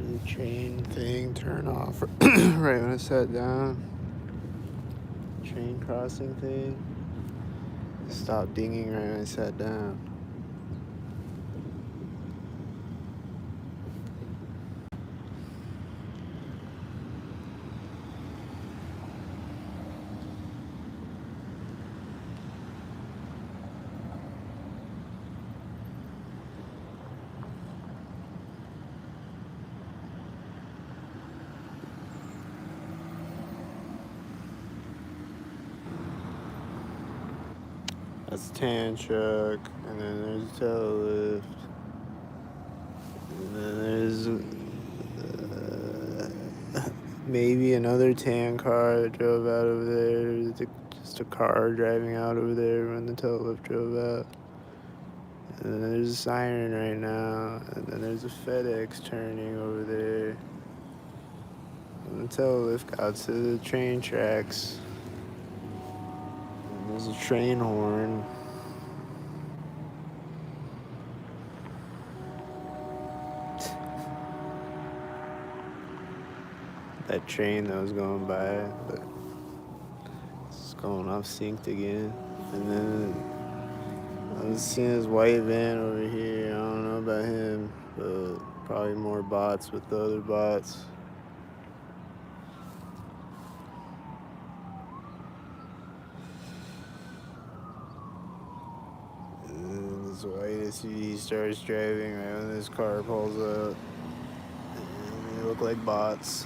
The train thing turn off right when I sat down. Train crossing thing. It stopped dinging right when I sat down. That's a tan truck, and then there's a tail lift, and then there's maybe another tan car that drove out over there. Just a car driving out over there when the tail lift drove out. And then there's a siren right now, and then there's a FedEx turning over there. And the tail lift got to the train tracks. And there's a train horn. That train that was going by, but it's going off synced again. And then I was seeing this white van over here. I don't know about him, but probably more bots with the other bots. And then this white SUV starts driving right when this car pulls up. And they look like bots.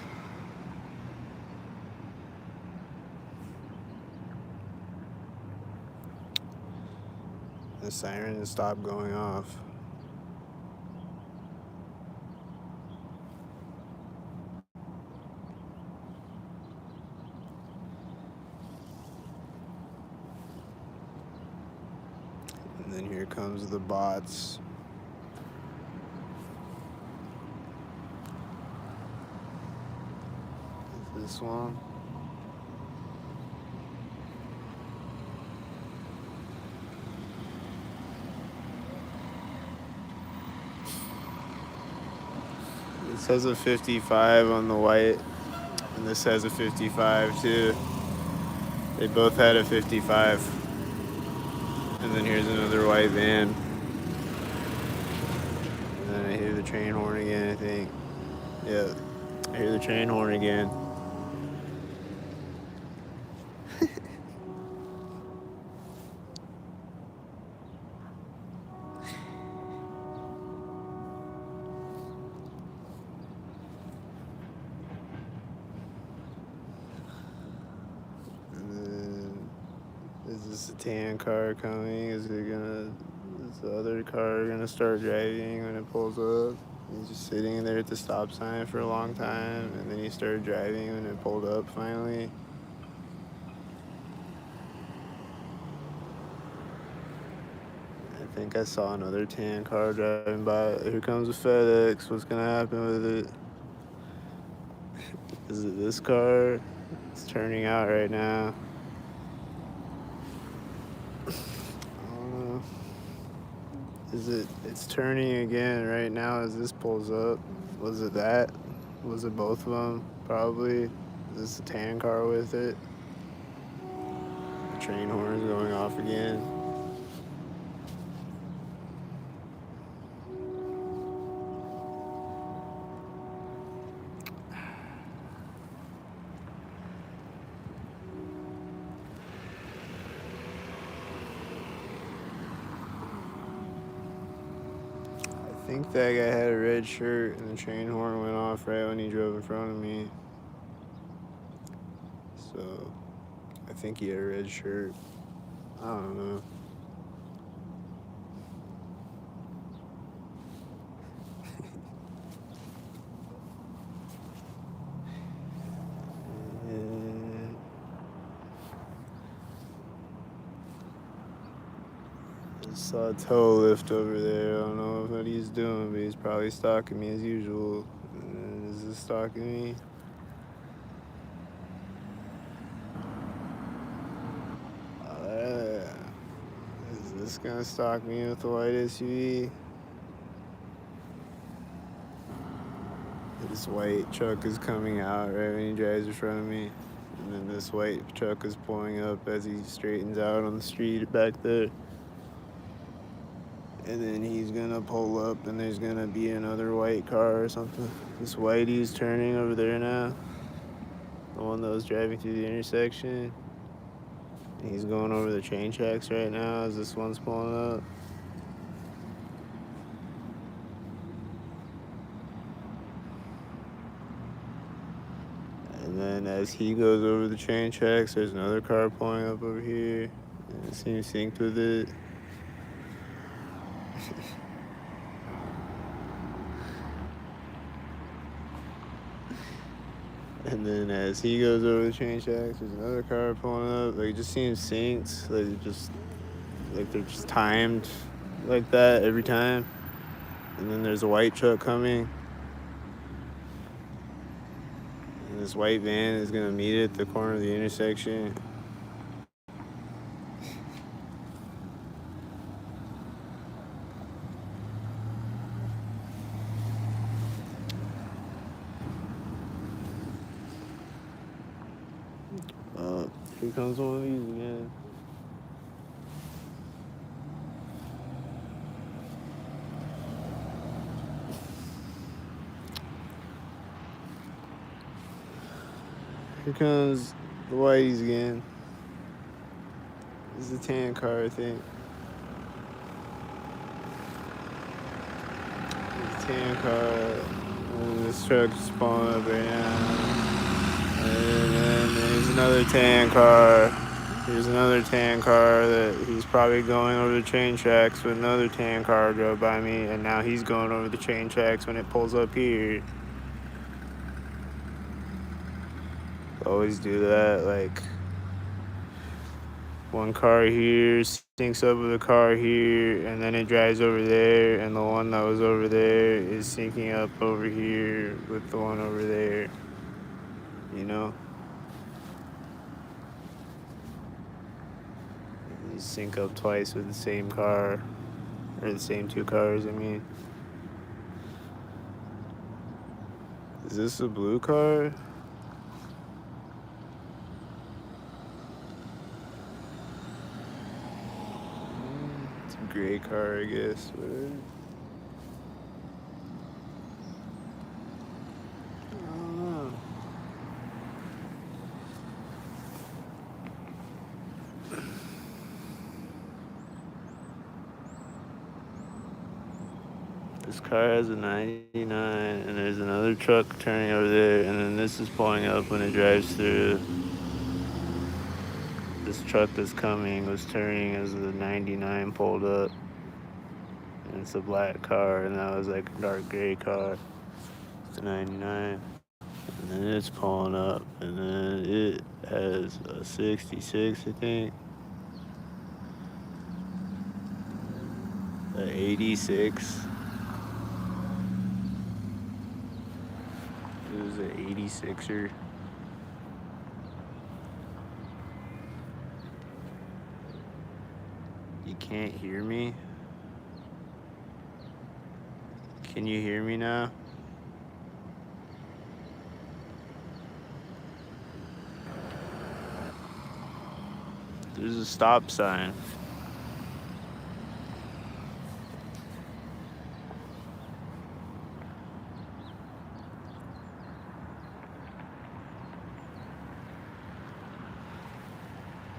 The siren stopped going off. And then here comes the bots. This one. It says a 55 on the white, and this has a 55 too. They both had a 55. And then here's another white van. And then I hear the train horn again, I think. Yeah, I hear the train horn again. Is this a tan car coming? Is the other car gonna start driving when it pulls up? He's just sitting there at the stop sign for a long time, and then he started driving when it pulled up finally. I think I saw another tan car driving by. Here comes a FedEx. What's gonna happen with it? Is it this car? It's turning out right now. It's turning again right now as this pulls up. Was it that? Was it both of them? Probably. Is this a tan car with it? The train horn is going off again. I think that guy had a red shirt and the train horn went off right when he drove in front of me. So I think he had a red shirt. I don't know. I saw a tow lift over there. I don't know what he's doing, but he's probably stalking me as usual. Is this stalking me? Is this gonna stalk me with the white SUV? This white truck is coming out right when he drives in front of me. And then this white truck is pulling up as he straightens out on the street back there. And then he's gonna pull up and there's gonna be another white car or something. This whitey's turning over there now. The one that was driving through the intersection. He's going over the train tracks right now as this one's pulling up. And then as he goes over the train tracks, there's another car pulling up over here. And it seems synced with it. And then as he goes over the train tracks, there's another car pulling up. Like, it just seems synced. Like they're just timed like that every time. And then there's a white truck coming. And this white van is gonna meet it at the corner of the intersection. Here comes one of these again. Here comes the whiteys again. This is a tan car, I think. It's a tan car. And this truck's pulling up right now. And then there's another tan car. There's another tan car that he's probably going over the train tracks, but another tan car drove by me, and now he's going over the train tracks when it pulls up here. Always do that, like one car here syncs up with a car here, and then it drives over there, and the one that was over there is syncing up over here with the one over there, you know? You sync up twice with the same car, or the same two cars, I mean. Is this a blue car? It's a gray car, I guess. Whatever. I don't know. This car has a 99, and there's another truck turning over there, and then this is pulling up when it drives through. This truck that's coming was turning as the 99 pulled up. And it's a black car, and that was like a dark gray car. It's a 99. And then it's pulling up, and then it has a 66, I think. An 86. It was an 86er. You can't hear me? Can you hear me now? There's a stop sign.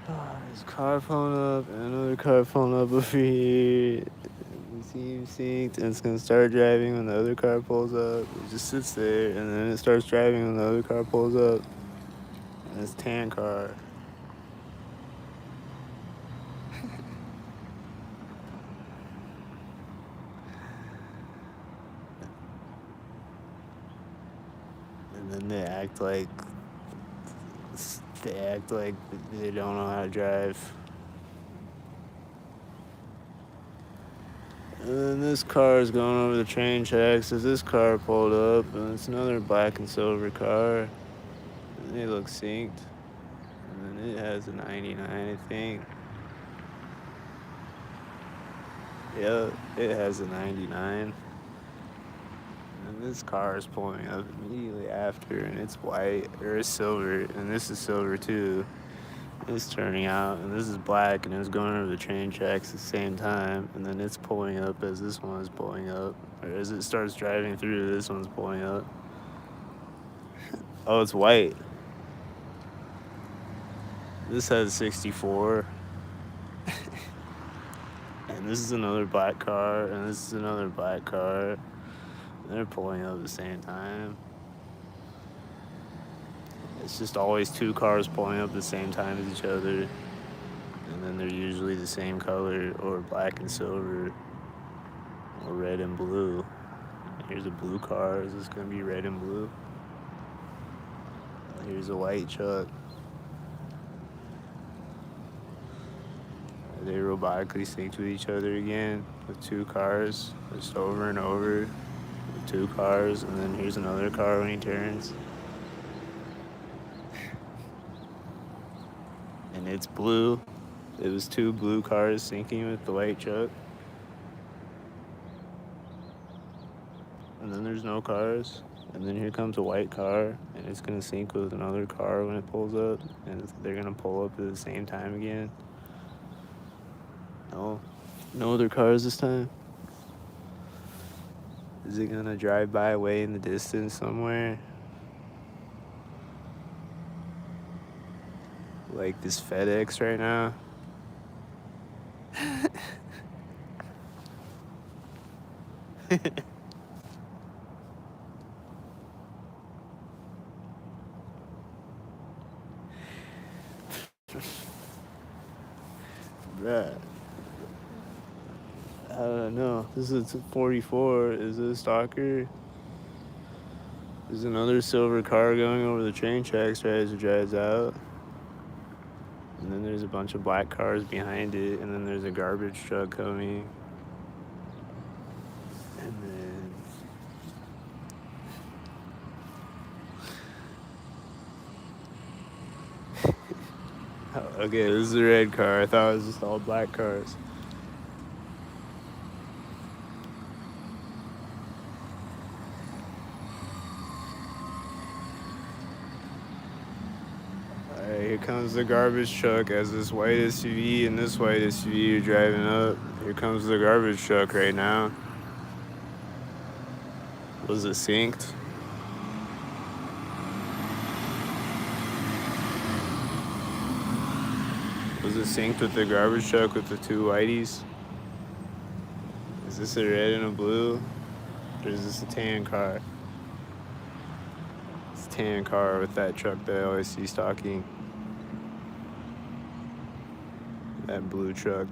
There's a car pulling up, and another car pulling up over here. You see him synced, and it's gonna start driving when the other car pulls up. It just sits there, and then it starts driving when the other car pulls up. And it's tan car. And then they act like they don't know how to drive. And then this car is going over the train tracks as this car pulled up, and it's another black and silver car. And they look synced. And then it has a 99, I think. Yeah, it has a 99. And And this car is pulling up immediately after, and it's white, or it's silver, and this is silver too. It's turning out, and this is black, and it's going over the train tracks at the same time, and then it's pulling up as this one is pulling up, or as it starts driving through, this one's pulling up. Oh, it's white. This has 64. And this is another black car, and this is another black car. And they're pulling up at the same time. It's just always two cars pulling up at the same time as each other. And then they're usually the same color, or black and silver, or red and blue. Here's a blue car. Is this going to be red and blue? Here's a white truck. They robotically sync with each other again with two cars, just over and over with two cars, and then here's another car when he turns. And it's blue. It was two blue cars syncing with the white truck. And then there's no cars. And then here comes a white car, and it's gonna sync with another car when it pulls up, and they're gonna pull up at the same time again. No other cars this time. Is it gonna drive by way in the distance somewhere? Like this FedEx right now? Bruh. I don't know. This is 44. Is it a stalker? There's another silver car going over the train tracks right as it drives out. And then there's a bunch of black cars behind it. And then there's a garbage truck coming. And then... Oh, okay, this is a red car. I thought it was just all black cars. Alright, here comes the garbage truck as this white SUV and this white SUV are driving up. Here comes the garbage truck right now. Was it synced? Was it synced with the garbage truck with the two whiteys? Is this a red and a blue? Or is this a tan car? It's a tan car with that truck that I always see stalking. That blue truck.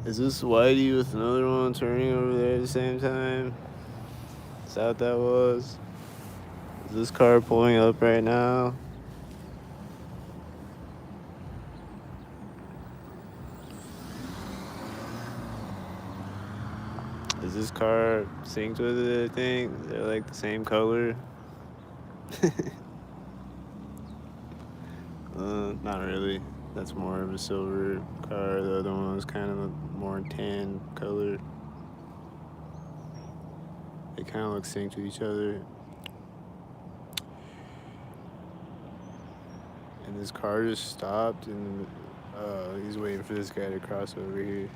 Is this whitey with another one turning over there at the same time? Is that what that was? Is this car pulling up right now? Is this car synced with it, I think? They're like the same color. Not really. That's more of a silver car. The other one was kind of a more tan color. They kind of look synced with each other. And this car just stopped, and he's waiting for this guy to cross over here.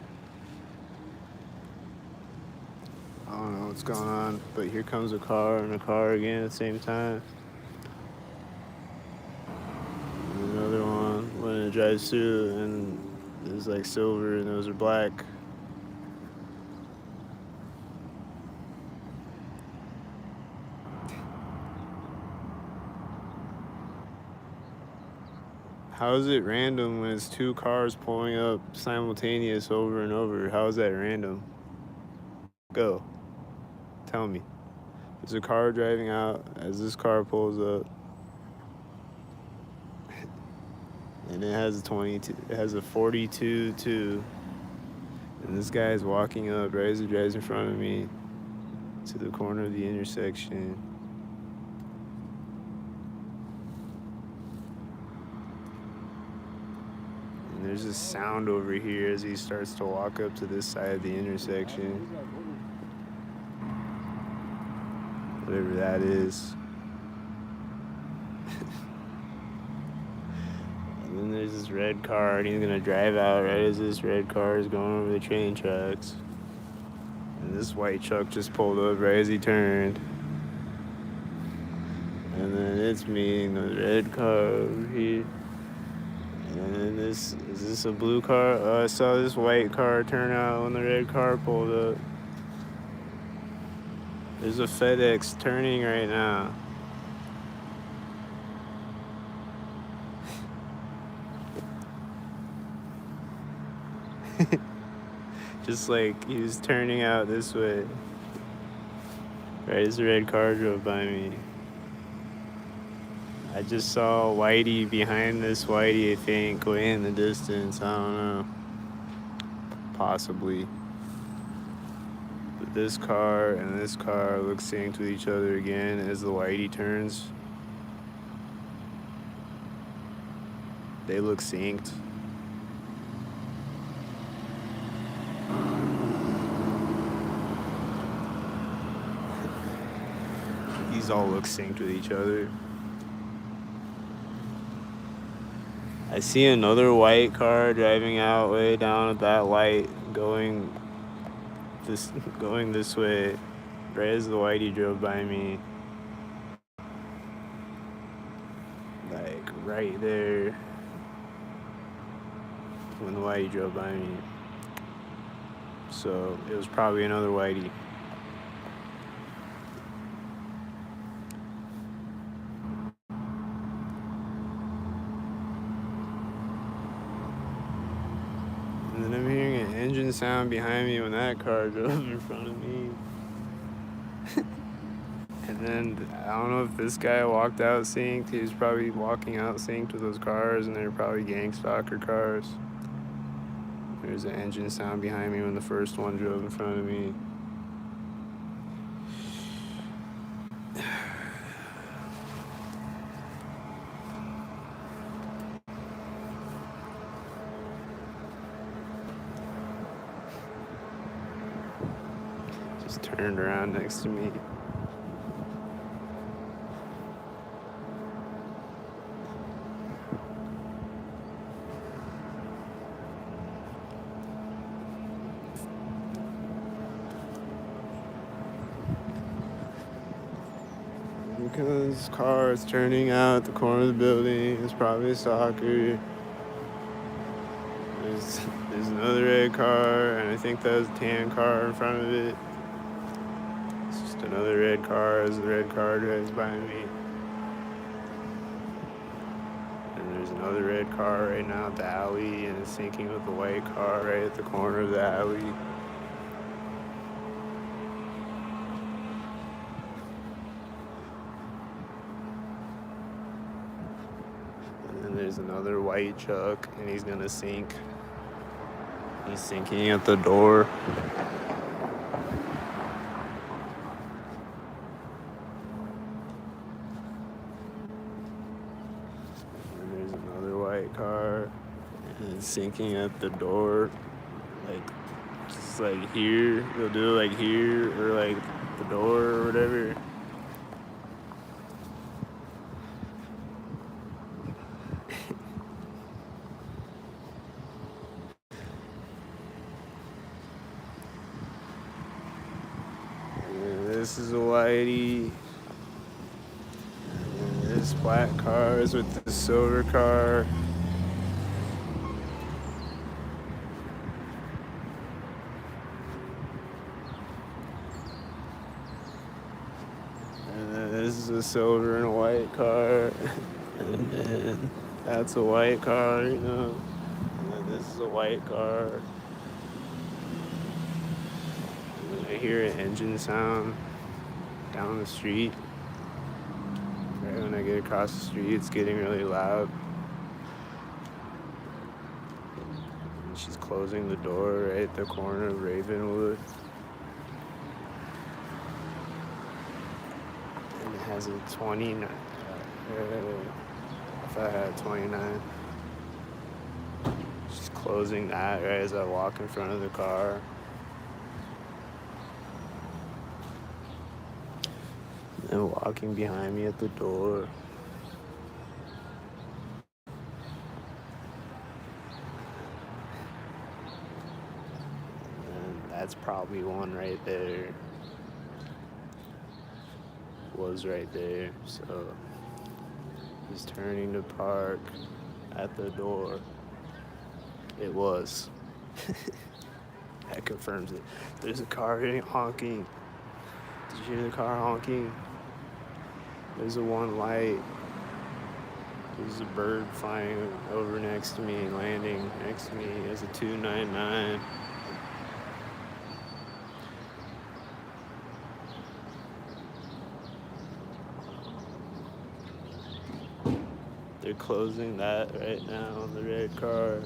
I don't know what's going on, but here comes a car and a car again at the same time. And another one when it drives through, and it's like silver and those are black. How is it random when it's two cars pulling up simultaneous over and over? How is that random? Go. Tell me. There's a car driving out as this car pulls up. And it has a 22, it has a 42-2. And this guy is walking up right as it drives in front of me to the corner of the intersection. And there's a sound over here as he starts to walk up to this side of the intersection. Whatever that is. And then there's this red car, and he's gonna drive out right as this red car is going over the train tracks. And this white truck just pulled up right as he turned. And then it's me and the red car over here. And then is this a blue car? I saw this white car turn out when the red car pulled up. There's a FedEx turning right now. Just like he was turning out this way. Right as the red car drove by me. I just saw Whitey behind this Whitey, I think, way in the distance. I don't know. Possibly. But this car and this car look synced with each other again as the Whitey turns. They look synced. These all look synced with each other. I see another white car driving out way down at that light, going this way, right as the Whitey drove by me. Like right there when the Whitey drove by me. So it was probably another Whitey. And then I'm hearing an engine sound behind me when that car drove in front of me. And then I don't know if this guy walked out synced. He was probably walking out synced with those cars, and they were probably gang stalker cars. There's an engine sound behind me when the first one drove in front of me. Just turned around next to me. Because car is turning out at the corner of the building. It's probably a stalker. There's another red car, and I think that was a tan car in front of it. It's just another red car as the red car drives by me. And there's another red car right now at the alley, and it's syncing with the white car right at the corner of the alley. There's another white truck, and he's gonna sink. He's sinking at the door. And there's another white car, and it's sinking at the door. Like, just like here. They'll do it like here, or like the door, or whatever. This is a Whitey. And this black car is with the silver car. And then this is a silver and a white car. And then that's a white car, you know. And then this is a white car. And then I hear an engine sound down the street. Right when I get across the street, it's getting really loud. And she's closing the door right at the corner of Ravenwood. And it has a 29. If I had 29. closing that right as I walk in front of the car. And walking behind me at the door. And that's probably one right there. Was right there. So just turning to park at the door. It was. That confirms it. There's a car honking. Did you hear the car honking? There's a one light. There's a bird flying over next to me, landing next to me. There's a 299. They're closing that right now on the red car.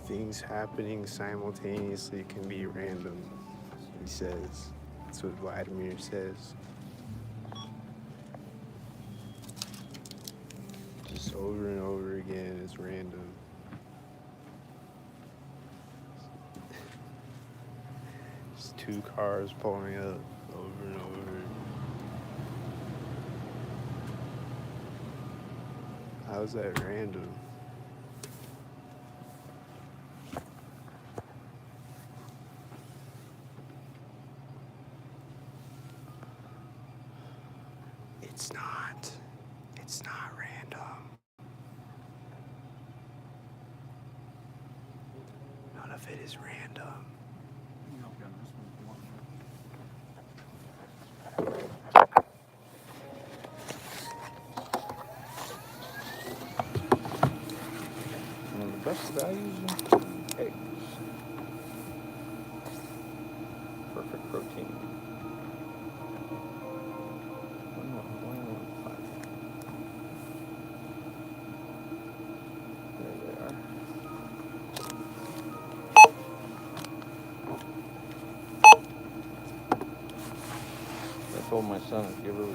Things happening simultaneously can be random, he says. That's what Vladimir says. Just over and over again, it's random. Just two cars pulling up over and over. How's that random? It's not. It's not random. None of it is random. One of the best values in eggs. Perfect protein. 115. There they are. I told my son, if you ever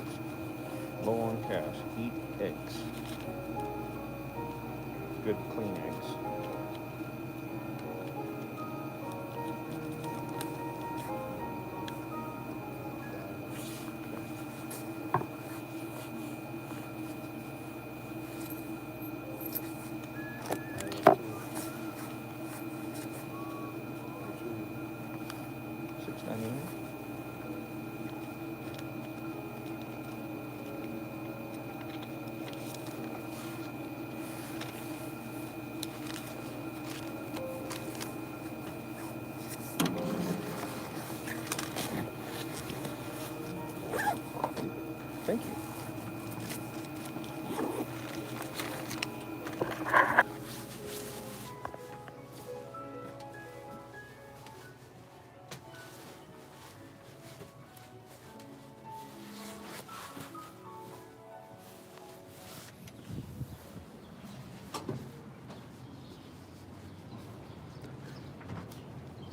low on cash, eat eggs. Good, clean eggs. $6.99. Thank you.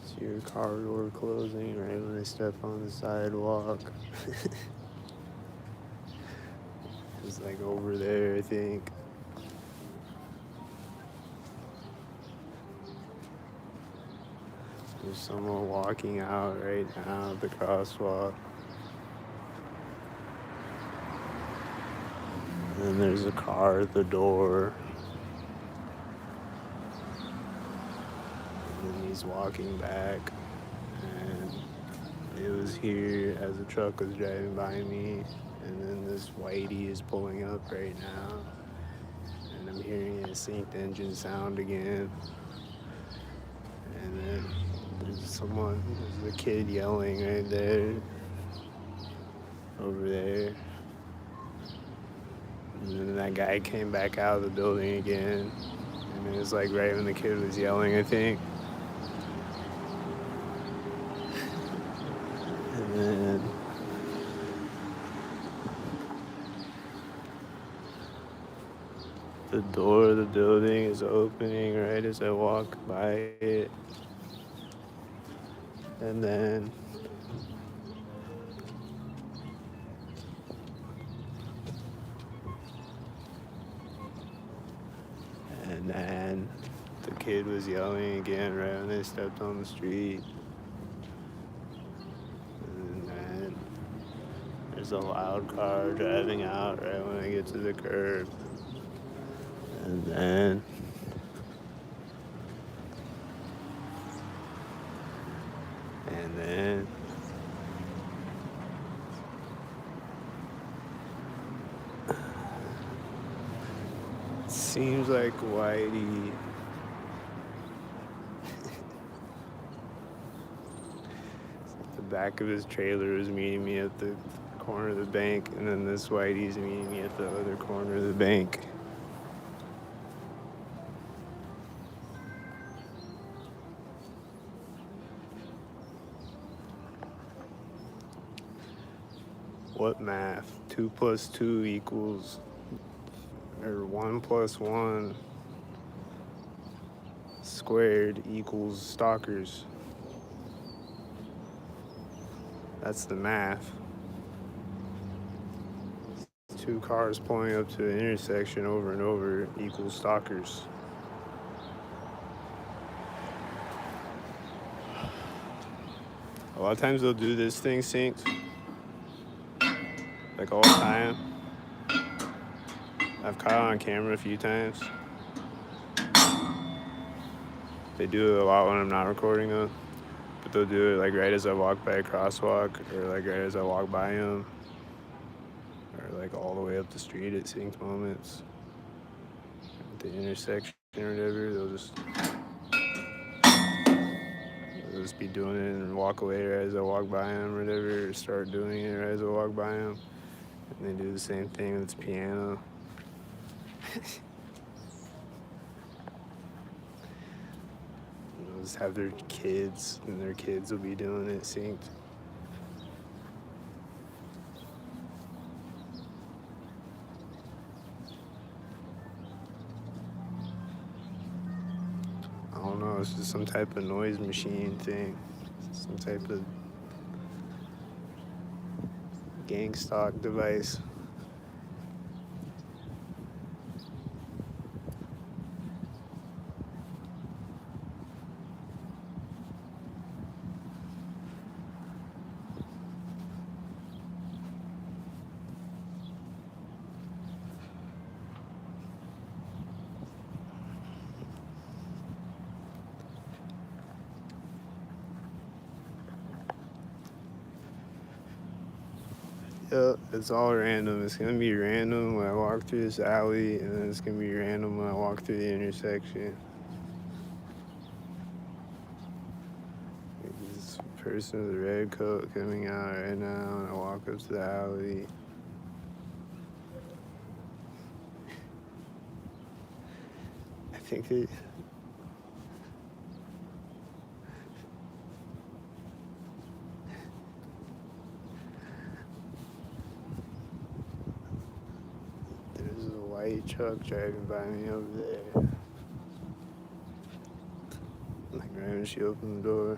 See your car door closing right when I step on the sidewalk. It's like over there, I think. There's someone walking out right now at the crosswalk. And then there's a car at the door. And then he's walking back. And it was here as the truck was driving by me. And then this whitey is pulling up right now. And I'm hearing a synced engine sound again. And then there's a kid yelling right there, over there. And then that guy came back out of the building again. And it was like right when the kid was yelling, I think. And then the door of the building is opening right as I walk by it. And then the kid was yelling again right when they stepped on the street. And then there's a loud car driving out right when I get to the curb. And then it seems like Whitey the back of his trailer was meeting me at the corner of the bank, and then this Whitey's meeting me at the other corner of the bank. What math? 2 plus 2 equals, or 1 plus 1 squared equals stalkers. That's the math. 2 cars pulling up to an intersection over and over equals stalkers. A lot of times they'll do this thing synced, like all the time. I've caught it on camera a few times. They do it a lot when I'm not recording though. But they'll do it like right as I walk by a crosswalk, or like right as I walk by them, or like all the way up the street at synced moments. At the intersection or whatever, they'll just be doing it and walk away right as I walk by them or whatever, or start doing it right as I walk by them. And they do the same thing with the piano. They'll just have their kids, and their kids will be doing it synced. I don't know, it's just some type of noise machine thing. Some type of gang stalk device. Yep, it's all random. It's gonna be random when I walk through this alley, and then it's gonna be random when I walk through the intersection. This person with a red coat coming out right now, and I walk up to the alley. I think that there's a white truck driving by me over there. Like right when she opened the door.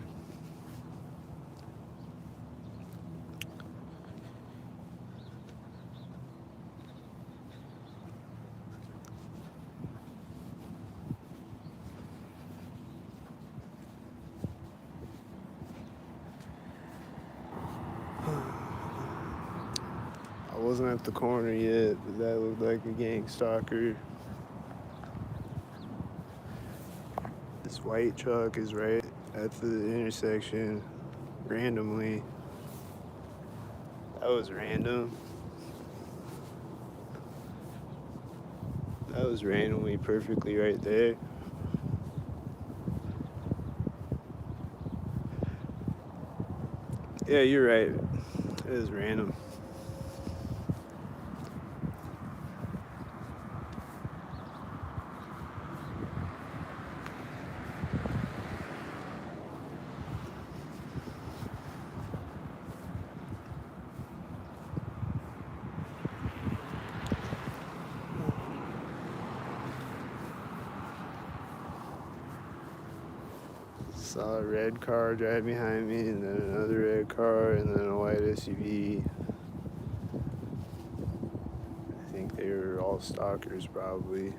I wasn't at the corner yet, but that looked like a gang stalker. This white truck is right at the intersection randomly. That was random. That was randomly perfectly right there. Yeah, you're right. It is random. Saw a red car drive behind me, and then another red car, and then a white SUV. I think they were all stalkers, probably.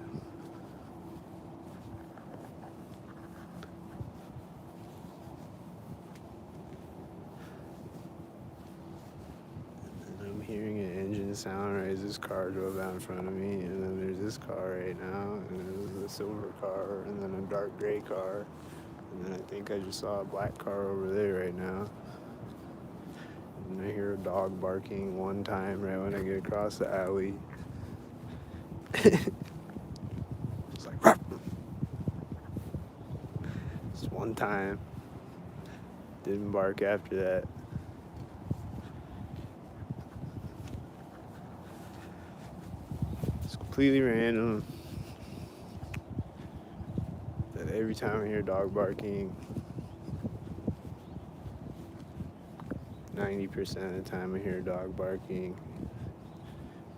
And I'm hearing an engine sound right as this car drove out in front of me, and then there's this car right now, and there's a silver car, and then a dark gray car. And then I think I just saw a black car over there right now. And I hear a dog barking one time right when I get across the alley. It's like, "Ruff." Just one time. Didn't bark after that. It's completely random. That every time I hear dog barking, 90% of the time I hear a dog barking,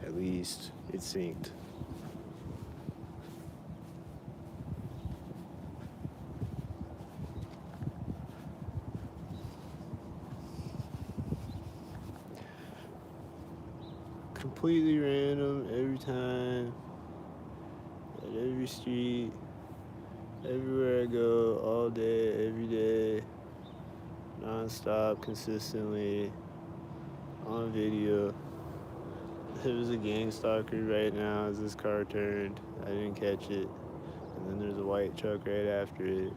at least it's synced. Completely random every time, at every street, everywhere I go, all day, every day, non-stop, consistently, on video. There was a gang stalker right now as this car turned. I didn't catch it. And then there's a white truck right after it.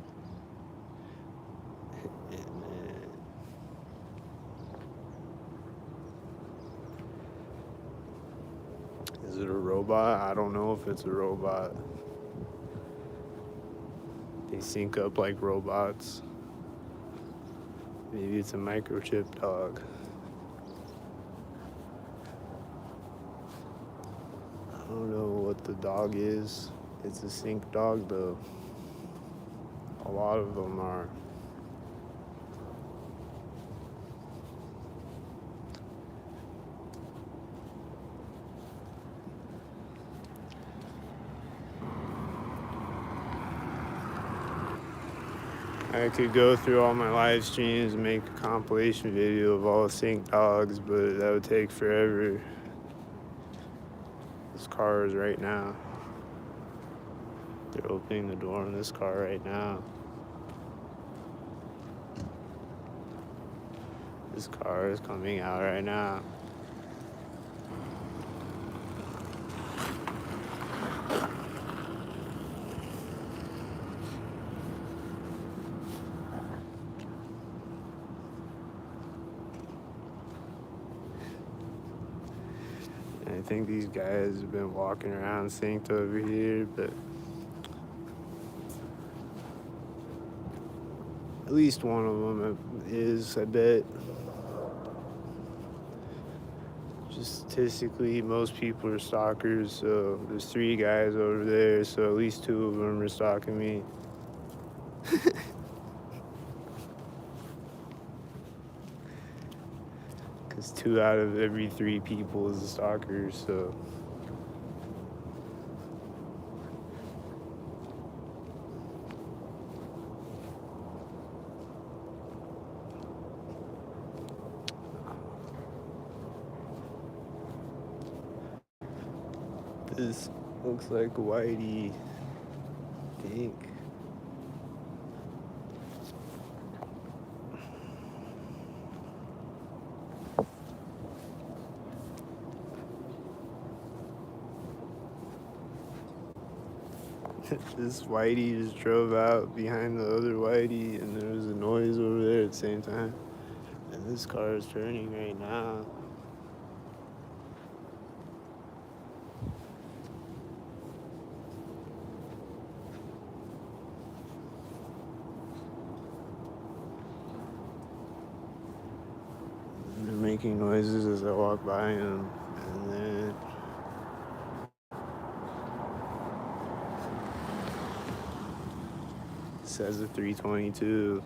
And man, is it a robot? I don't know if it's a robot. They sync up like robots. Maybe it's a microchip dog. I don't know what the dog is. It's a sync dog though. A lot of them are. I could go through all my live streams and make a compilation video of all the sync dogs, but that would take forever. This car is right now. They're opening the door on this car right now. This car is coming out right now. And I think these guys have been walking around synced over here, but at least one of them is, I bet. Just statistically, most people are stalkers, so there's 3 guys over there, so at least 2 of them are stalking me. Because 2 out of every 3 people is a stalker, so. This looks like Whitey, I think. This whitey just drove out behind the other whitey, and there was a noise over there at the same time. And this car is turning right now. They're making noises as I walk by him, and then it says a 322.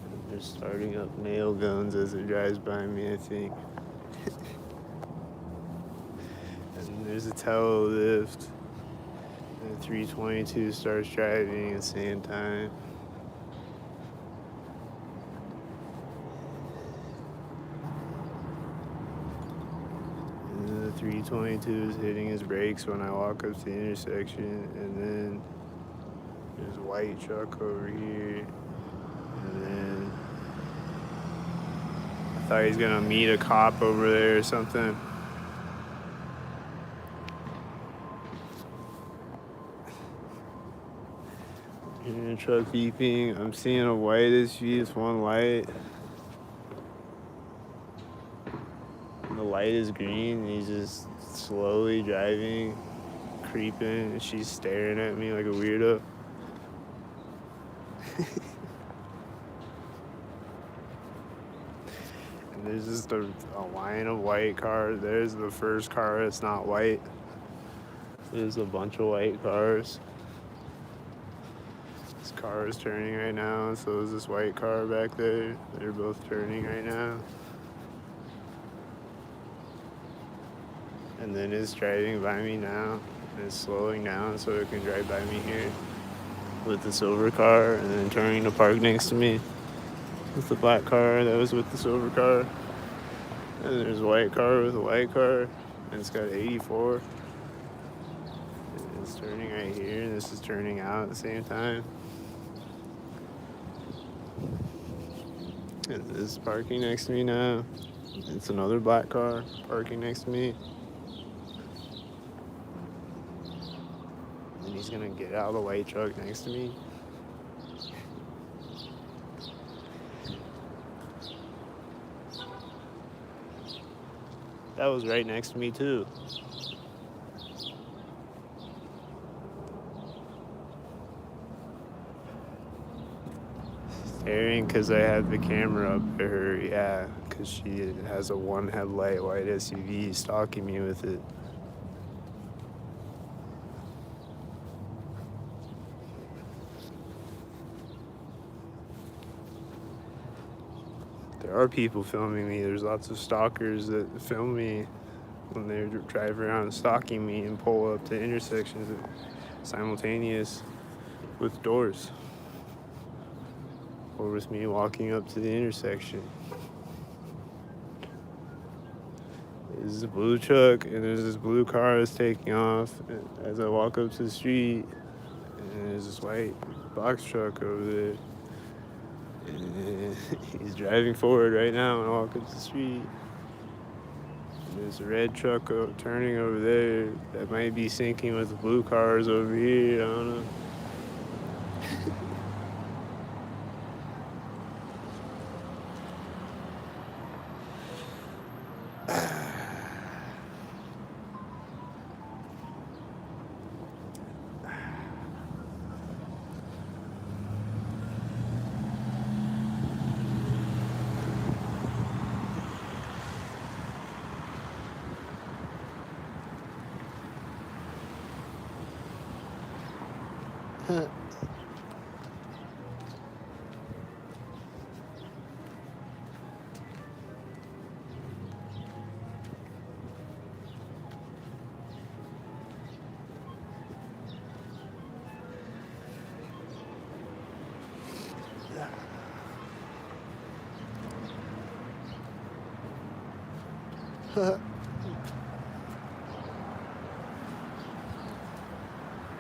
And they're starting up nail guns as it drives by me, I think. And there's a tail lift. And the 322 starts driving at the same time. And the 322 is hitting his brakes when I walk up to the intersection, and then there's a white truck over here, and then I thought he was gonna meet a cop over there or something. Hearing a truck beeping. I'm seeing a white SUV, it's one light. The light is green, and he's just slowly driving, creeping, and she's staring at me like a weirdo. And there's just a line of white cars. There's the first car that's not white. There's a bunch of white cars. This car is turning right now, and so is this white car back there. They're both turning right now. And then it's driving by me now. And it's slowing down so it can drive by me here with the silver car, and then turning to park next to me with the black car that was with the silver car. And there's a white car with a white car, and it's got 84. And it's turning right here, and this is turning out at the same time. And this is parking next to me now. It's another black car parking next to me. And he's gonna get out of the white truck next to me. That was right next to me too. Staring because I had the camera up to her, yeah, because she has a one headlight white SUV stalking me with it. There are people filming me. There's lots of stalkers that film me when they drive around stalking me and pull up to intersections simultaneous with doors, or with me walking up to the intersection. There's a blue truck, and there's this blue car that's taking off as I walk up to the street, and there's this white box truck over there. And he's driving forward right now when I walk up the street. And there's a red truck turning over there that might be syncing with the blue cars over here. I don't know.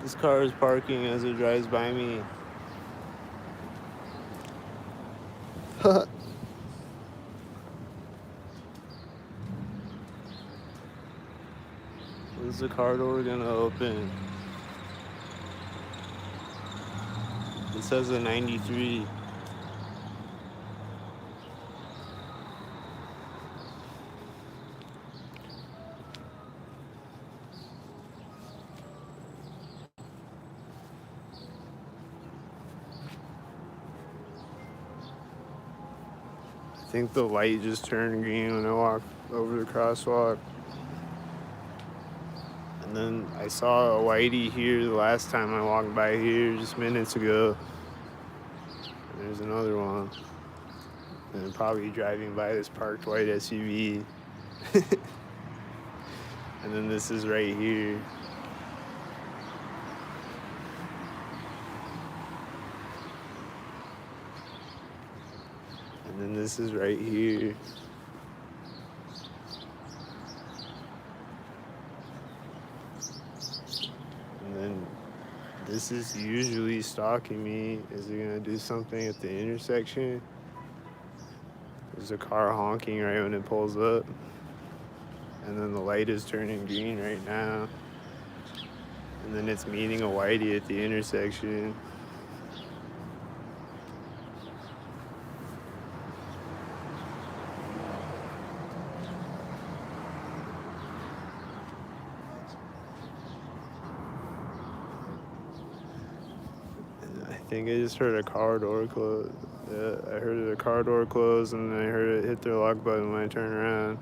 This car is parking as it drives by me. Is the car door gonna open? It says a 93. I think the light just turned green when I walked over the crosswalk. And then I saw a whitey here the last time I walked by here just minutes ago. And there's another one. And I'm probably driving by this parked white SUV. And then this is right here. And then this is right here. And then this is usually stalking me. Is it gonna do something at the intersection? There's a car honking right when it pulls up. And then the light is turning green right now. And then it's meeting a whitey at the intersection. And I think I just heard a car door close. Yeah, I heard a car door close and then I heard it hit the lock button when I turned around.